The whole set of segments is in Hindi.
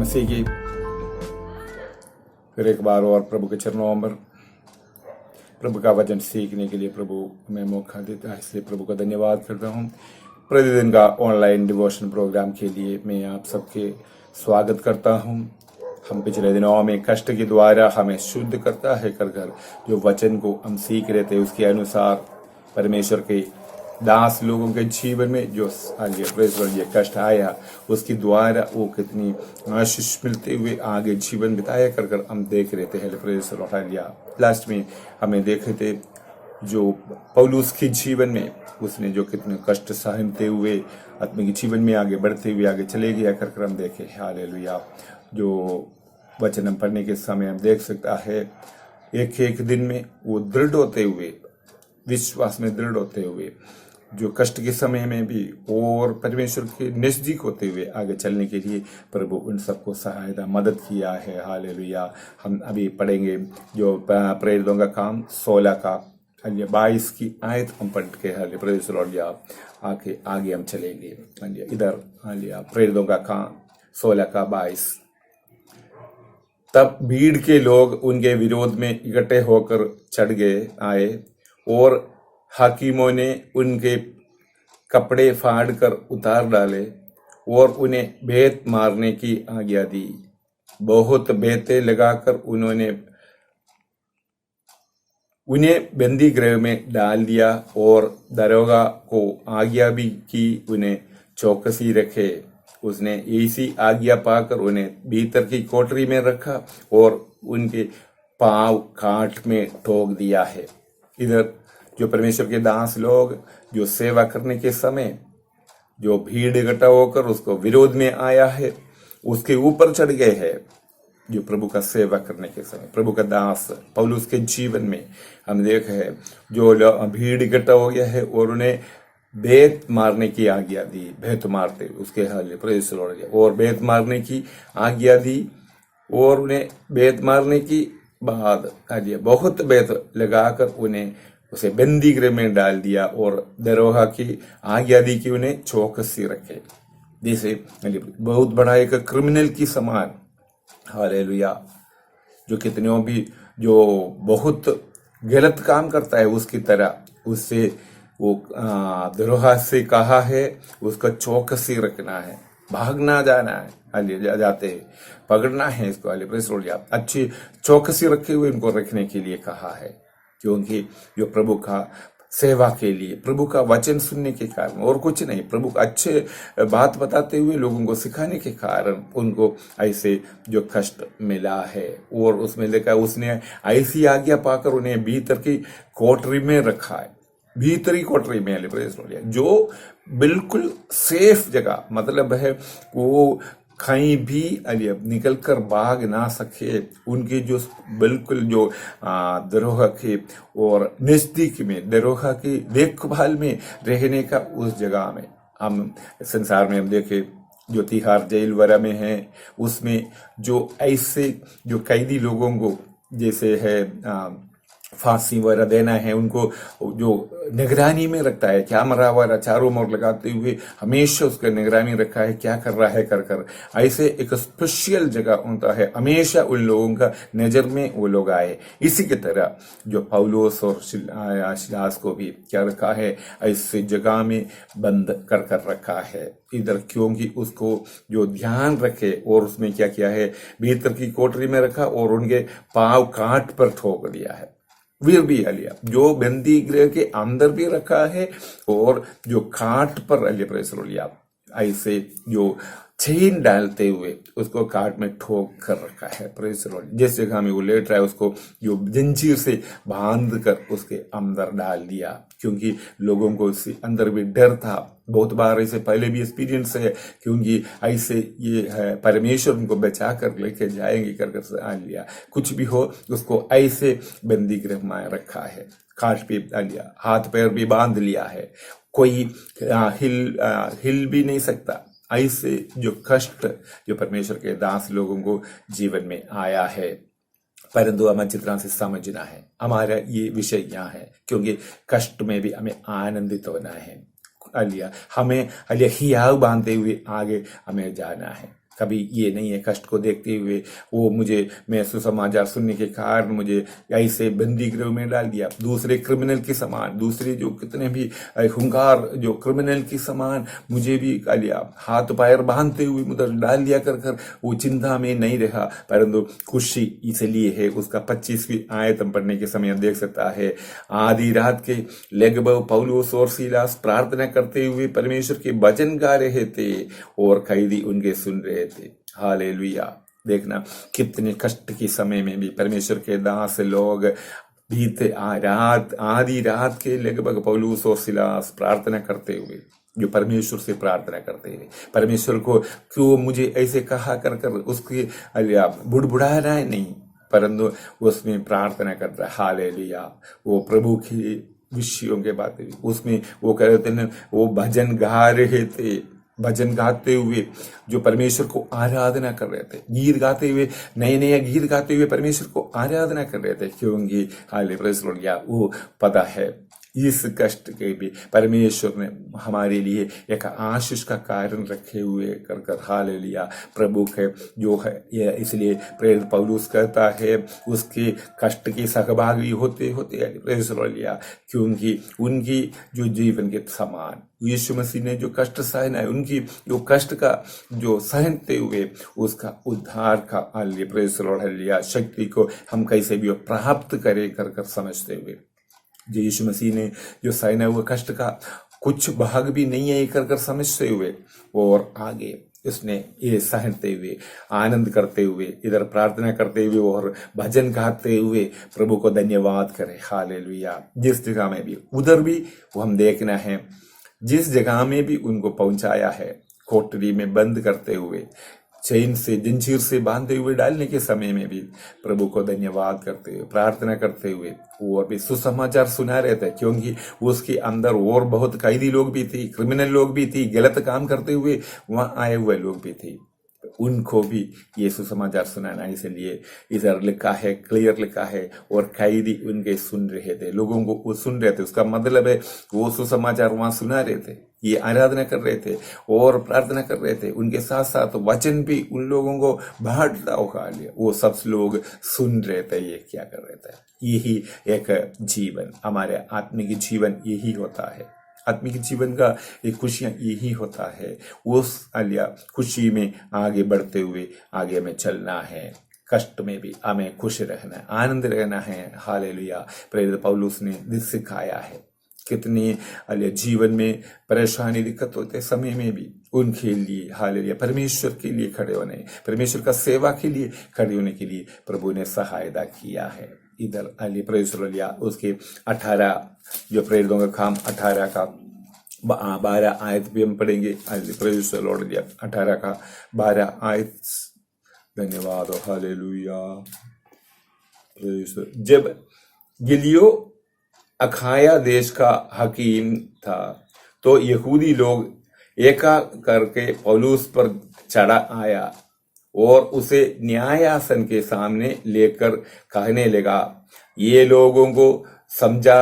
मसीह की। फिर एक बार और प्रभु के चरणों में प्रभु का वचन सीखने के लिए प्रभु हमें मौका देता है, इसलिए प्रभु का धन्यवाद करता हूँ। प्रतिदिन का ऑनलाइन डिवोशन प्रोग्राम के लिए मैं आप सबके स्वागत करता हूँ। हम पिछले दिनों में कष्ट के द्वारा हमें शुद्ध करता है कर जो वचन को हम सीख रहे थे उसके अनुसार परमेश्वर के दास लोगों के जीवन में जो ये कष्ट आया उसके द्वारा वो कितनी आशीष मिलते हुए आगे जीवन बिताया कर हम देख रहे थे। लास्ट में हमें देखे थे जो पौलुस के जीवन में उसने जो कितने कष्ट सहते हुए आत्मिक जीवन में आगे बढ़ते हुए आगे चले गया कर हम देखे। हालेलुया। जो वचन हम पढ़ने के समय हम देख सकता है एक एक दिन में वो दृढ़ होते हुए, विश्वास में दृढ़ होते हुए, जो कष्ट के समय में भी और परमेश्वर के नजदीक होते हुए आगे चलने के लिए प्रभु उन सबको सहायता मदद किया है। हालेलुया। हम अभी पढ़ेंगे जो प्रेरितों का काम 16 का 22 की आयत हम पढ़ के प्रेरित आगे हम चलेंगे। इधर प्रेरितों का काम 16 का 22। तब भीड़ के लोग उनके विरोध में इकट्ठे होकर चढ़ गए आए और हाकिमों ने उनके कपड़े फाड़कर उतार डाले और उन्हें बेत मारने की आज्ञा दी। बहुत बेतें लगाकर उन्हें बंदी गृह में डाल दिया और दरोगा को आज्ञा भी की उन्हें चौकसी रखे। उसने ऐसी आज्ञा पाकर उन्हें भीतर की कोठरी में रखा और उनके पांव काट में ठोक दिया है। इधर जो परमेश्वर के दास लोग जो सेवा करने के समय जो भीड़ इकट्ठा होकर उसको विरोध में आया है उसके ऊपर चढ़ गए हैं। जो प्रभु का सेवा करने के समय प्रभु का दास पौलुस के जीवन में हम देखे हैं जो भीड़ इकट्ठा हो गया है और उन्हें बेत मारने की आज्ञा दी। बेत मारते उसके और बेत मारने की आज्ञा दी और उन्हें बेत मारने की बाद बहुत बेत लगाकर उन्हें उसे बंदी गृह में डाल दिया और दरोगा की आज्ञा दी कि उन्हें चौकसी रखे, जैसे बहुत बड़ा एक क्रिमिनल की समान। हालेलुया। जो कितनों भी जो बहुत गलत काम करता है उसकी तरह उससे वो दरोगा से कहा है उसका चौकसी रखना है, भागना जाना है, जाते पकड़ना है इसको। अच्छी चौकसी रखे हुए इनको रखने के लिए कहा है, क्योंकि जो प्रभु का सेवा के लिए प्रभु का वचन सुनने के कारण और कुछ नहीं, प्रभु का अच्छे बात बताते हुए लोगों को सिखाने के कारण उनको ऐसे जो कष्ट मिला है। और उसमें देखा उसने ऐसी आज्ञा पाकर उन्हें भीतर की कोठरी में रखा है, भीतरी कोठरी में जो बिल्कुल सेफ जगह, मतलब है वो कहीं भी निकल कर भाग ना सके। उनकी जो बिल्कुल जो दरोगा के और नजदीक में दरोगा की देखभाल में रहने का उस जगह में हम संसार में हम देखे जो तिहाड़ जेल वगैरह में है उसमें जो ऐसे जो कैदी लोगों को जैसे है फांसी वगैरह देना है उनको जो निगरानी में रखता है, कैमरा वगैरह चारों ओर लगाते हुए हमेशा उसका निगरानी रखा है क्या कर रहा है कर ऐसे एक स्पेशल जगह होता है, हमेशा उन लोगों का नजर में वो लोग आए। इसी की तरह जो पौलुस और सिलास को भी क्या रखा है, ऐसे जगह में बंद कर रखा है इधर, क्योंकि उसको जो ध्यान रखे। और उसमें क्या किया है, भीतर की कोठरी में रखा और उनके पांव काट पर ठोक दिया है। वीर भी लिया जो बंदी गृह के अंदर भी रखा है और जो काट पर लिया ऐसे जो चेन डालते हुए उसको काट में ठोक कर रखा है। जिस जगह में वो लेट रहा है उसको जो जंजीर से बांध कर उसके अंदर डाल दिया, क्योंकि लोगों को उसके अंदर भी डर था। बहुत बार ऐसे पहले भी एक्सपीरियंस है, क्योंकि ऐसे ये है परमेश्वर उनको बचा कर लेके जाएंगे कर आ लिया। कुछ भी हो उसको ऐसे बंदी गृह में रखा है, काट पे डाल लिया, हाथ पैर भी बांध लिया है, कोई हिल भी नहीं सकता। ऐसे जो कष्ट जो परमेश्वर के दास लोगों को जीवन में आया है, परंतु हमें अच्छी तरह से समझना है। हमारा ये विषय यहाँ है, क्योंकि कष्ट में भी हमें आनंदित होना है। हमें हियाव बांधते हुए आगे हमें जाना है। कभी ये नहीं है कष्ट को देखते हुए मैं सुसमाचार सुनने के कारण मुझे ऐसे बंदी गृह में डाल दिया, दूसरे क्रिमिनल के समान, दूसरे जो कितने भी हुंकार जो क्रिमिनल के समान मुझे भी कर लिया, हाथ पैर बांधते हुए मुझे डाल दिया कर वो चिंता में नहीं रहा, परंतु खुशी इसलिए है। उसका 25वीं आयत हम पढ़ने के समय देख सकता है, आधी रात के लगभग पौलुस और सीलास प्रार्थना करते हुए परमेश्वर के वचन गा रहे थे और कैदी उनके सुन रहे थे। हालेलुया। देखना कितने कष्ट के समय में भी परमेश्वर के दास लोग बीते आधी रात के लगभग पौलुस और सीलास प्रार्थना करते हुए, जो परमेश्वर से प्रार्थना करते हैं, परमेश्वर को क्यों मुझे ऐसे कहा कर उसके बुड़बुड़ा रहा है नहीं, परंतु उसमें प्रार्थना करता है। हालेलुया। वो प्रभु की विषयों के बातें उसमें वो कह रहे थे, वो भजन गा रहे थे, भजन गाते हुए जो परमेश्वर को आराधना कर रहे थे, गीत गाते हुए, नए नए गीत गाते हुए परमेश्वर को आराधना कर रहे थे, क्योंकि हालेलुया वो पता है इस कष्ट के भी परमेश्वर ने हमारे लिए एक आशीष का कारण रखे हुए कर हालेलुया। प्रभु के जो है ये, इसलिए प्रेरित पौलुस कहता है उसके कष्ट की सहभागी होते होते हालेलुया, क्योंकि उनकी जो जीवन के समान यीशु मसीह ने जो कष्ट सहना है, उनकी जो कष्ट का जो सहनते हुए उसका उद्धार का हालेलुया शक्ति को हम कैसे भी प्राप्त करें कर समझते हुए, जो यीशु मसीह ने जो सहना हुआ कष्ट का कुछ भाग भी नहीं है कर समझते हुए और आगे उसने ये सहनते हुए आनंद करते हुए इधर प्रार्थना करते हुए और भजन गाते हुए प्रभु को धन्यवाद करें। हालेलुया। जिस जगह में भी उधर भी वो हम देखना है, जिस जगह में भी उनको पहुंचाया है, कोठरी में बंद करते हुए, चैन से जंजीर से बांधे हुए डालने के समय में भी प्रभु को धन्यवाद करते हुए प्रार्थना करते हुए और भी सुसमाचार सुना रहे थे, क्योंकि उसके अंदर और बहुत कैदी लोग भी थी, क्रिमिनल लोग भी थी, गलत काम करते हुए वहां आए हुए लोग भी थे, उनको भी ये सुसमाचार सुनाना। इसलिए इधर लिखा है, क्लियर लिखा है, और कैदी उनके सुन रहे थे, लोगों को वो सुन रहे थे, उसका मतलब है वो सुसमाचार वहां सुना रहे थे, ये आराधना कर रहे थे और प्रार्थना कर रहे थे, उनके साथ साथ वचन भी उन लोगों को बांटता होगा, वो सब लोग सुन रहे थे ये क्या कर रहे थे। यही एक जीवन, हमारे आत्मिक जीवन यही होता है, आत्मिक जीवन का एक खुशियां यही होता है, उस खुशी में आगे बढ़ते हुए आगे में चलना है, कष्ट में भी हमें खुश रहना है, आनंद रहना है। हालेलुया। प्रेरित पौलुस ने सिखाया है, कितनी जीवन में परेशानी दिक्कत होते समय में भी उनके लिए हालेलुया परमेश्वर के लिए खड़े होने, परमेश्वर का सेवा के लिए खड़े होने के लिए प्रभु ने सहायता किया है। इधर प्रेरित उसके 18 जो प्रेरितों का काम 18 का 12 आयत भी हम पढ़ेंगे। प्रेरित 18 का 12 आयत। धन्यवाद। हालेलुया। जब गिलियो अखाया देश का हकीम था तो यहूदी लोग एका करके पौलुस पर चढ़ा आया और उसे न्यायासन के सामने लेकर कहने लगा, ये लोगों को समझा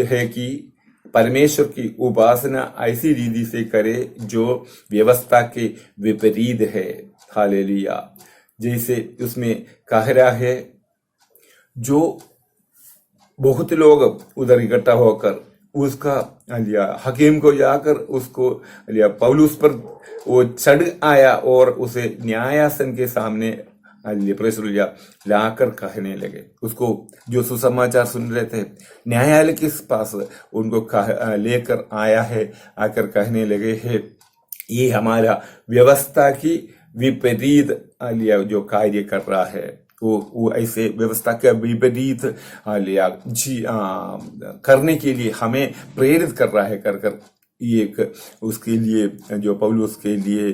है कि परमेश्वर की उपासना ऐसी रीति से करे जो व्यवस्था के विपरीत है। हालेलुया। जैसे उसमें कह रहा है, जो बहुत लोग उधर इकट्ठा होकर उसका हकीम को जाकर उसको पौलुस पर वो चढ़ आया और उसे न्यायासन के सामने लाकर कहने लगे, उसको जो सुसमाचार सुन रहे थे न्यायालय के पास उनको लेकर आया है, आकर कहने लगे है ये हमारा व्यवस्था की विपरीत जो कार्य कर रहा है, वो ऐसे व्यवस्था का विपरीत करने के लिए हमें प्रेरित कर रहा है कर एक उसके लिए जो पौलुस के लिए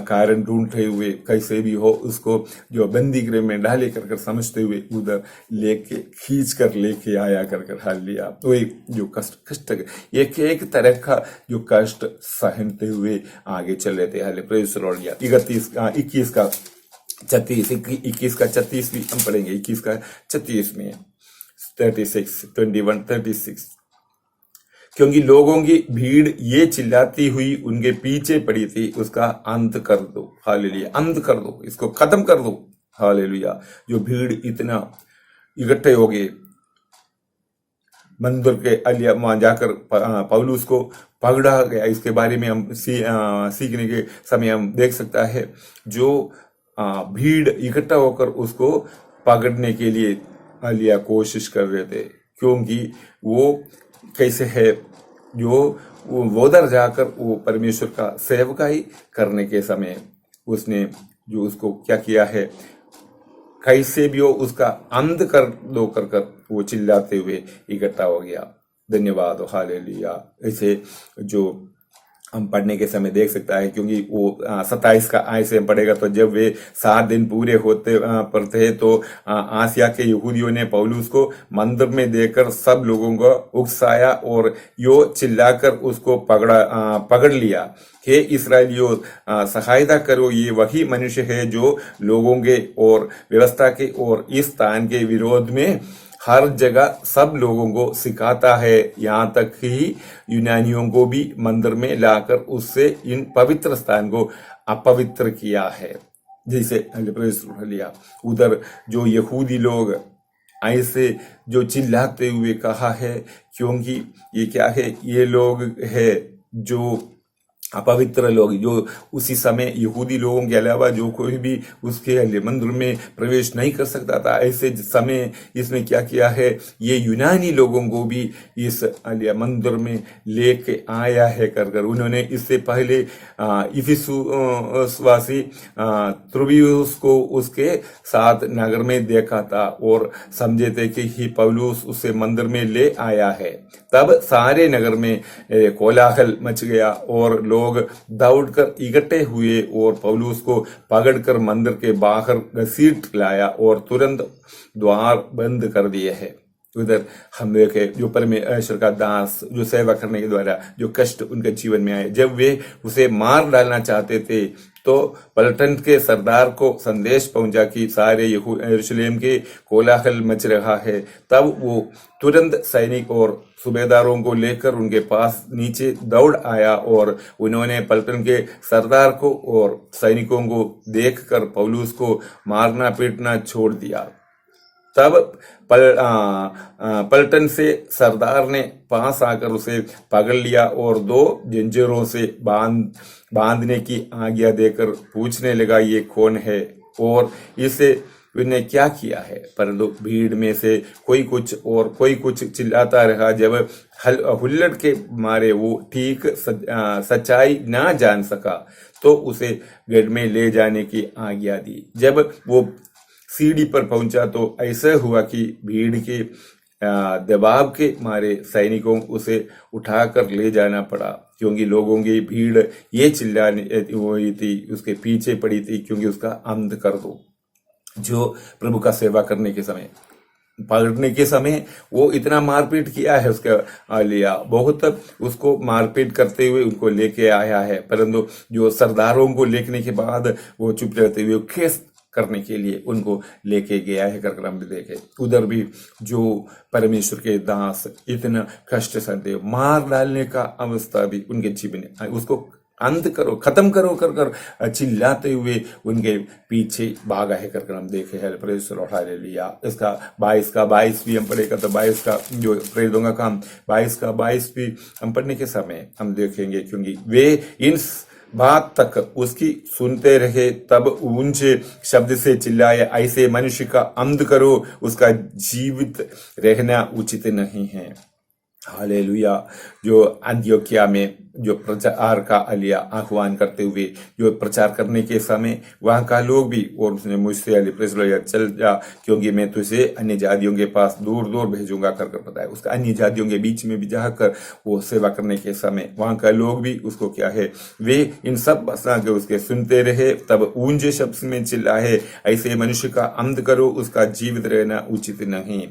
कारण ढूंढते हुए कैसे भी हो उसको जो बंदी गृह में डाले कर समझते हुए उधर खींच कर लेके आया कर हाल लिया। तो एक जो कष्ट एक तरह का जो कष्ट सहनते हुए आगे चल रहे थे। हाल 21 का 36 भी हम पढ़ेंगे। 21 का 36 में 36 21 36 क्योंकि लोगों की भीड़ ये चिल्लाती हुई उनके पीछे पड़ी थी, उसका अंत कर दो। हालेलुया, अंत कर दो, इसको खत्म कर दो। हालेलुया, जो भीड़ इतना इकट्ठे हो गए मंदिर के अलिया, वहां जाकर पौलुस को पकड़ा गया। इसके बारे में हम सीखने के समय हम देख सकता है, जो भीड़ इकट्ठा होकर उसको पकड़ने के लिए अलिया कोशिश कर रहे थे, क्योंकि वो कैसे है, जो वो उधर जाकर वो परमेश्वर का सेवकाई करने के समय उसने जो उसको क्या किया है, कैसे भी हो उसका अंत कर दो कर वो चिल्लाते हुए इकट्ठा हो गया। धन्यवाद, हालेलुया। ऐसे जो हम पढ़ने के समय देख सकता है, क्योंकि वो 27 का आय से पढ़ेगा तो जब वे 7 दिन पूरे होते पर थे तो आसिया के यहूदियों ने पौलुस को मंदिर में देखकर सब लोगों को उकसाया और यो चिल्लाकर उसको पकड़ लिया। हे इस्राएलियों, सहायता करो, ये वही मनुष्य है जो लोगों के और व्यवस्था के और इस स्थान के विरोध में हर जगह सब लोगों को सिखाता है, यहाँ तक कि यूनानियों को भी मंदिर में लाकर उससे इन पवित्र स्थान को अपवित्र किया है। जैसे लिया उधर जो यहूदी लोग ऐसे जो चिल्लाते हुए कहा है, क्योंकि ये क्या है, ये लोग है जो अपवित्र लोग, जो उसी समय यहूदी लोगों के अलावा जो कोई भी उसके मंदिर में प्रवेश नहीं कर सकता था। ऐसे समय इसने क्या किया है, ये यूनानी लोगों को भी इस मंदिर में लेके आया है कर उन्होंने इससे पहले इफिसुसवासी त्रुबियुस को उसके साथ नगर में देखा था और समझे थे कि ही पौलुस उसे मंदिर में ले आया है। तब सारे नगर में कोलाहल मच गया और लोग दौड़कर इकट्ठे हुए और पौलुस को पकड़कर मंदिर के बाहर घसीट लाया और तुरंत द्वार बंद कर दिए हैं। उधर हम देखे जो परमेश्वर का दास जो सेवा करने के द्वारा जो कष्ट उनके जीवन में आए, जब वे उसे मार डालना चाहते थे तो पलटन के सरदार को संदेश पहुंचा कि सारे यरूशलेम के कोलाहल मच रहा है। तब वो तुरंत सैनिक और सूबेदारों को लेकर उनके पास नीचे दौड़ आया और उन्होंने पलटन के सरदार को और सैनिकों को देखकर पौलुस को मारना पीटना छोड़ दिया। तब पलटन से सरदार ने पास आकर उसे पकड़ लिया और 2 जंजीरों से बांधने की आज्ञा देकर पूछने लगा, ये कौन है और इसे उन्हें क्या किया है। परंतु भीड़ में से कोई कुछ और कोई कुछ चिल्लाता रहा। जब हुल्लड़ के मारे वो ठीक सच्चाई ना जान सका तो उसे गढ़ में ले जाने की आज्ञा दी। जब वो सीढ़ी पर पहुंचा तो ऐसा हुआ कि भीड़ के दबाव के मारे सैनिकों उसे उठाकर ले जाना पड़ा, क्योंकि लोगों की भीड़ ये चिल्लाने हुई थी, उसके पीछे पड़ी थी, क्योंकि उसका अंत कर दो। जो प्रभु का सेवा करने के समय पकड़ने के समय वो इतना मारपीट किया है, उसका लिया बहुत उसको मारपीट करते हुए उनको लेके आया है। परंतु जो सरदारों को लेने के बाद वो चुप रहते हुए केस करने के लिए उनको लेके गया है कर हम देखे। उधर भी जो परमेश्वर के दास इतना कष्ट सहते, मार डालने का अवस्था भी उनके जीवन में, उसको अंत करो, खत्म करो कर चिल्लाते हुए उनके पीछे भागा है कर हम देखे है। परमेश्वर हालेलुया। इसका 22 का 22 भी हम पढ़ेगा तो 22 का जो प्रेरितों का काम 22 का 22 भी हम पढ़ने के समय हम देखेंगे, क्योंकि वे इन बात तक उसकी सुनते रहे। तब ऊंचे शब्द से चिल्लाए, ऐसे मनुष्य का अंत करो, उसका जीवित रहना उचित नहीं है। हालेलुया। जो अंत्योकिया में जो प्रचार का अलिया आह्वान करते हुए जो प्रचार करने के समय वहां का लोग भी, और उसने मुझसे चल जा, क्योंकि मैं तुझे अन्य जातियों के पास दूर दूर भेजूंगा कर बताया। उसका अन्य जातियों के बीच में भी जाकर वो सेवा करने के समय वहां का लोग भी उसको क्या है, वे इन सब बसा के उसके सुनते रहे। तब ऊंचे शब्द में चिल्लाए, ऐसे मनुष्य का अंत करो, उसका जीवित रहना उचित नहीं।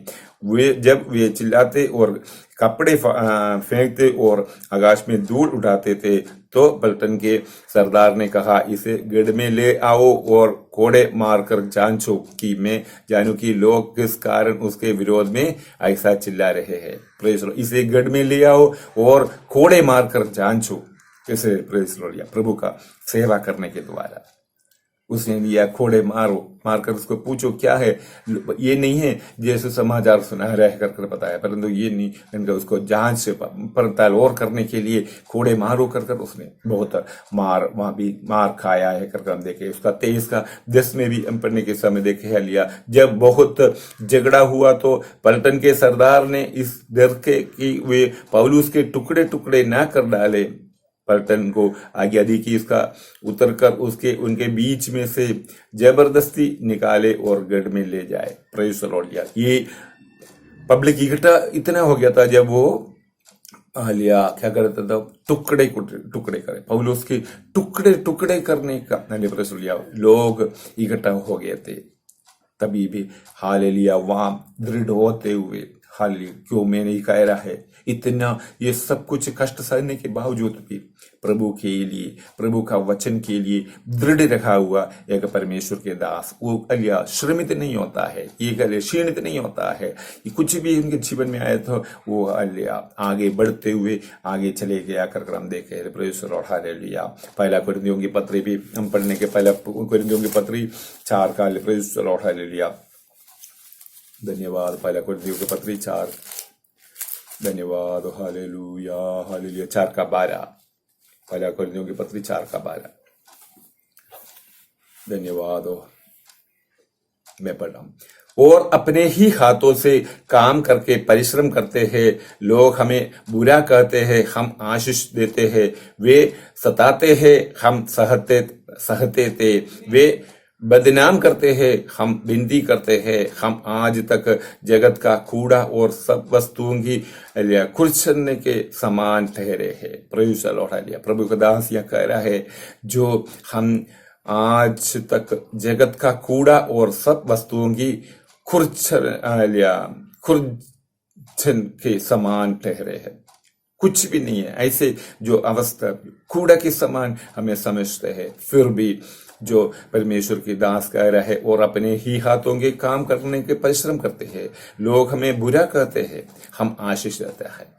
वे जब वे चिल्लाते और कपड़े फेंकते और आकाश में धूल उठाते थे। तो पलटन के सरदार ने कहा, इसे गढ़ में ले आओ और कोड़े मारकर जांचो कि मैं जानूं कि लोग किस कारण उसके विरोध में ऐसा चिल्ला रहे हैं। प्रेज लो, इसे गढ़ में ले आओ और कोड़े मारकर जांचो। इसे प्रेज लो, प्रभु का सेवा करने के द्वारा उसने लिया, खोड़े मारकर उसको पूछो क्या है। ये नहीं है जैसे समाचार सुना रह कर बताया, परंतु ये नहीं, इनका उसको जांच से पड़ताल और करने के लिए खोड़े मारो कर उसने बहुत वहां भी मार खाया है कर हम देखे। उसका 23 का 10 में भी हम पढ़ने के समय देखे है लिया, जब बहुत झगड़ा हुआ तो पलटन के सरदार ने इस डर के कि वे पौलुस के टुकड़े टुकड़े ना कर डाले, पलटन को आज्ञा दी कि इसका उतरकर उसके उनके बीच में से जबरदस्ती निकाले और गढ़ में ले जाए। Praise the Lord. ये पब्लिक इकट्ठा इतना हो गया था, जब वो लिया क्या करता था, टुकड़े टुकड़े करे, पौलुस के टुकड़े टुकड़े करने का प्रेज़ लिया, लोग इकट्ठा हो गए थे। तभी भी हालेलुया वहां दृढ़ होते हुए, हालेलुया, क्यों मैं नहीं कह रहा है, इतना ये सब कुछ कष्ट सहने के बावजूद भी प्रभु के लिए, प्रभु का वचन के लिए दृढ़ रखा हुआ एक परमेश्वर के दास, वो अलिया श्रमित नहीं होता है, ये क्षीणित नहीं होता है। ये कुछ भी उनके जीवन में आए तो वो अलिया आगे बढ़ते हुए आगे चले गया कर हम देखे। परमेश्वर और हालेलुया। पहला कुरिन्थियों की पत्री भी हम पढ़ने के, पहला कुरिन्थियों की पत्री 4 का, परमेश्वर और हालेलुया, धन्यवाद। पहला कुरिन्थियों की पत्री 4, धन्यवाद, हालेलुया हालेलुया, 4 का 12, पहला कुरिन्थियों की पत्री 4 का 12, धन्यवाद। मैं पढ़ रहा हूं। और अपने ही हाथों से काम करके परिश्रम करते हैं, लोग हमें बुरा कहते हैं, हम आशीष देते हैं, वे सताते हैं, हम सहते थे, वे बदनाम करते हैं, हम विनती करते हैं, हम आज तक जगत का कूड़ा और सब वस्तुओं की कुचलने के समान ठहरे हैं। Praise the Lord. प्रभु का दास यह कह रहा है, जो हम आज तक जगत का कूड़ा और सब वस्तुओं की खुरचन के समान ठहरे हैं। कुछ भी नहीं है, ऐसे जो अवस्था कूड़ा के समान हमें समझते हैं, फिर भी जो परमेश्वर की दास कह रहा है, और अपने ही हाथों के काम करने के परिश्रम करते हैं, लोग हमें बुरा कहते हैं, हम आशीष देते हैं।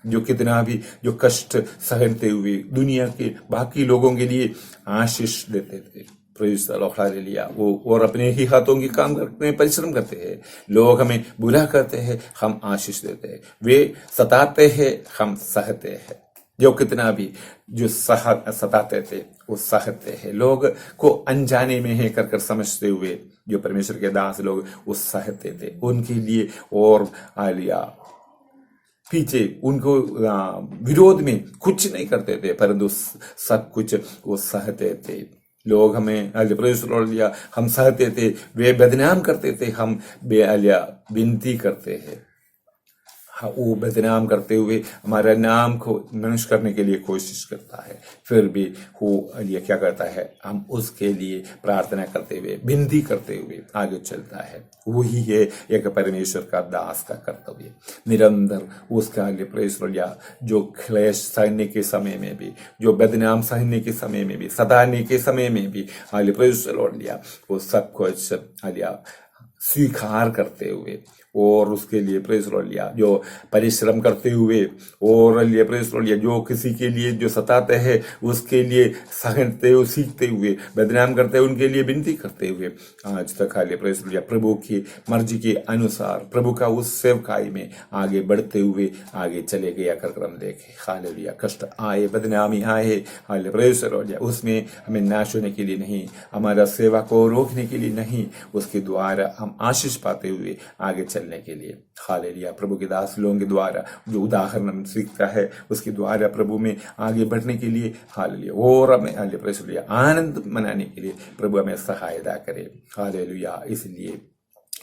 जो कितना भी जो कष्ट सहते हुए दुनिया के बाकी लोगों के लिए आशीष देते थे। Praise the Lord, hallelujah. वो और अपने ही हाथों के काम करने परिश्रम करते हैं, लोग हमें बुरा कहते हैं, हम आशीष देते हैं, वे सताते हैं, हम सहते हैं। जो कितना भी जो सताते थे वो सहते हैं, लोग को अनजाने में है कर समझते हुए जो परमेश्वर के दास लोग वो सहते थे उनके लिए, और आलिया पीछे उनको विरोध में कुछ नहीं करते थे, परंतु सब कुछ वो सहते थे। लोग हमें लिया हम सहते थे, वे बदनाम करते थे, हम विनती करते हैं। वो बदनाम करते हुए हमारा नाम को नष्ट करने के लिए कोशिश करता है, फिर भी वो ये क्या करता है, हम उसके लिए प्रार्थना करते हुए विनती करते हुए आगे चलता है। वही है एक परमेश्वर का दास का कर्तव्य, निरंतर उसका लिए प्रेषण, जो क्लेश सहने के समय में भी, जो बदनाम सहने के समय में भी, सताने के समय में भी प्रेषण लिया वो सब कुछ स्वीकार करते हुए, और उसके लिए प्रेस लिया जो परिश्रम करते हुए, और लिए प्रेस लिया जो किसी के लिए जो सताते हैं उसके लिए सहते हुए, सीखते हुए, बदनाम करते हुए उनके लिए विनती करते हुए आज तक प्रेस लिया प्रभु की मर्जी के अनुसार प्रभु का उस सेवकाई में आगे बढ़ते हुए आगे चले गया कर हम देखे। हालेलुया। कष्ट आए, बदनामी आए, हालेलुया प्रेस लिया, उसमें हमें नाश होने के लिए नहीं, हमारा सेवा को रोकने के लिए नहीं, उसके द्वारा हम आशीष पाते हुए आगे चलने के लिए। हालेलुया। प्रभु के दास लोगों के द्वारा जो उदाहरण सीखता है उसके द्वारा प्रभु में आगे बढ़ने के लिए, हालेलुया, और हमें हालेलुया आनंद मनाने के लिए प्रभु हमें सहायता करे। हालेलुया। इसलिए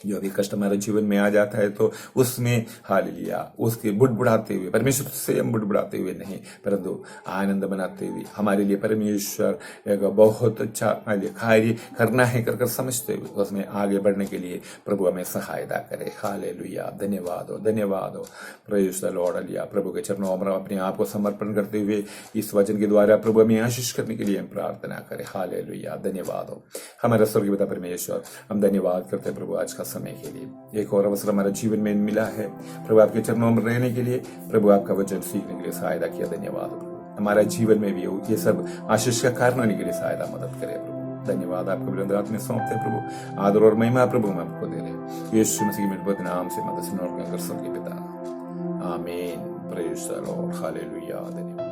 जो भी कष्ट हमारे जीवन में आ जाता है तो उसमें हालेलुया उसके बुड़बुड़ाते हुए, परमेश्वर से हम बुड़बुड़ाते हुए नहीं परंतु आनंद मनाते हुए, हमारे लिए परमेश्वर एक बहुत अच्छा कार्य करना है कर समझते हुए उसमें आगे बढ़ने के लिए प्रभु हमें सहायता करे। हालेलुया, धन्यवाद हो, धन्यवाद हो। Praise the Lord. हालेलुया, प्रभु के चरणों में अपने आप को समर्पण करते हुए इस वचन के द्वारा प्रभु हमें आशीष करने के लिए हम प्रार्थना करें। हालेलुया, धन्यवाद हो हमारा स्वर्गीय पिता परमेश्वर। हम धन्यवाद करते हैं प्रभु आज का समय के लिए, एक और अवसर हमारे जीवन में मिला है प्रभु आपके चरणों में रहने के लिए, प्रभु आपका वचन सीखने के लिए सहायता किया। धन्यवाद प्रभु, हमारा जीवन में भी ये सब आशीष का कारण होने के लिए सहायता मदद करे प्रभु। धन्यवाद, आपके बुलंद हाथ में सौंपते प्रभु, आदर और महिमा प्रभु हम आपको दे रहे यीशु मसीह में बहुत नाम से मदद स्वर्गीय पिता, आमीन। Praise the Lord. हालेलुया, धन्यवाद।